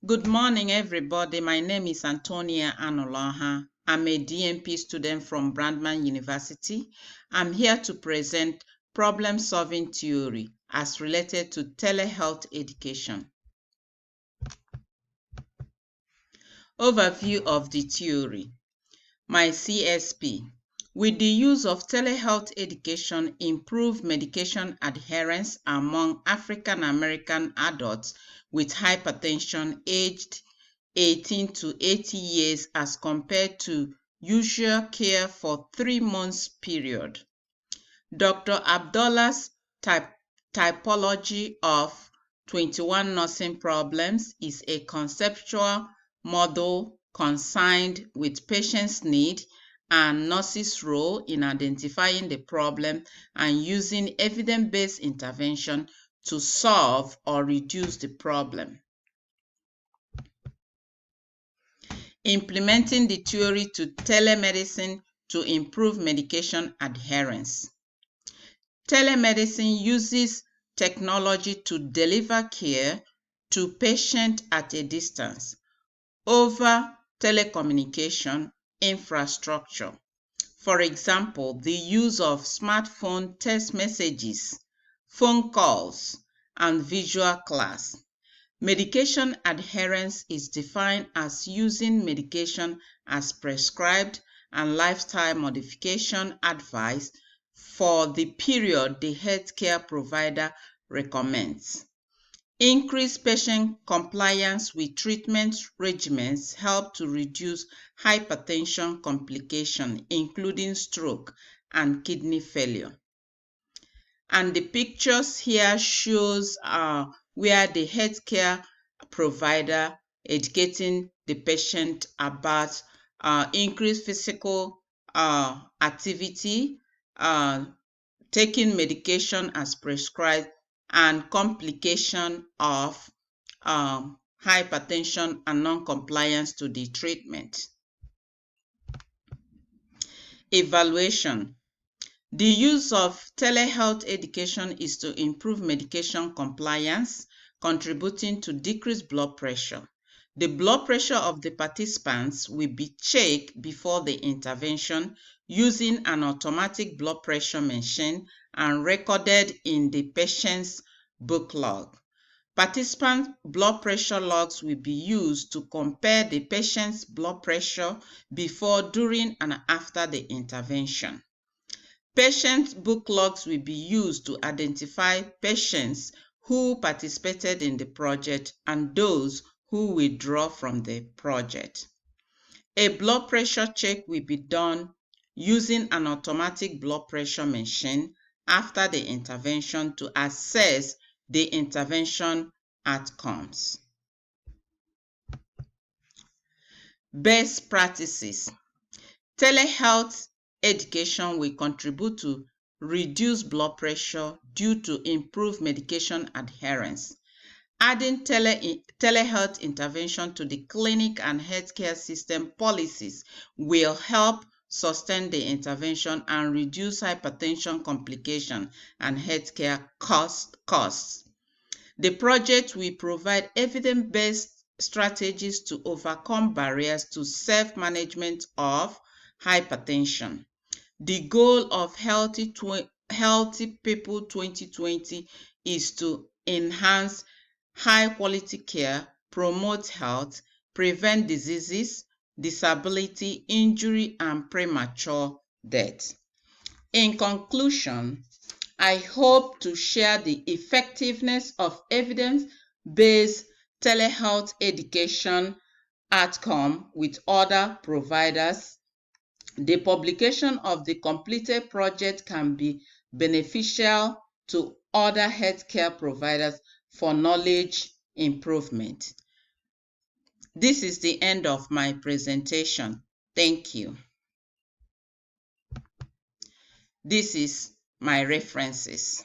Good morning, everybody. My name is Antonia Anolaha. I'm a DMP student from Brandman University. I'm here to present problem-solving theory as related to telehealth education. Overview of the theory. My CSP. With the use of telehealth education, improve medication adherence among African American adults with hypertension aged 18 to 80 years as compared to usual care for 3 months period. Dr. Abdullah's typology of 21 nursing problems is a conceptual model concerned with patients' need and nurses' role in identifying the problem and using evidence-based intervention to solve or reduce the problem. Implementing the theory to telemedicine to improve medication adherence. Telemedicine uses technology to deliver care to patients at a distance over telecommunication infrastructure. For example, the use of smartphone text messages, phone calls, and visual class. Medication adherence is defined as using medication as prescribed and lifestyle modification advice for the period the healthcare provider recommends. Increased patient compliance with treatment regimens help to reduce hypertension complications, including stroke and kidney failure. And the pictures here shows where the healthcare provider educating the patient about increased physical activity, taking medication as prescribed, and complication of hypertension and non-compliance to the treatment. Evaluation. The use of telehealth education is to improve medication compliance, contributing to decreased blood pressure. The blood pressure of the participants will be checked before the intervention using an automatic blood pressure machine and recorded in the patient's book log. Participant blood pressure logs will be used to compare the patient's blood pressure before, during, and after the intervention. Patient book logs will be used to identify patients who participated in the project and those who withdraw from the project. A blood pressure check will be done using an automatic blood pressure machine after the intervention to assess the intervention outcomes. Best practices. Telehealth education will contribute to reduce blood pressure due to improved medication adherence. Adding telehealth intervention to the clinic and healthcare system policies will help sustain the intervention and reduce hypertension complications and healthcare costs. The project will provide evidence-based strategies to overcome barriers to self-management of hypertension. The goal of Healthy People 2020 is to enhance high-quality care, promote health, prevent diseases, disability, injury, and premature death. In conclusion, I hope to share the effectiveness of evidence-based telehealth education outcome with other providers. The publication of the completed project can be beneficial to other healthcare providers for knowledge improvement. This is the end of my presentation. Thank you. This is my references.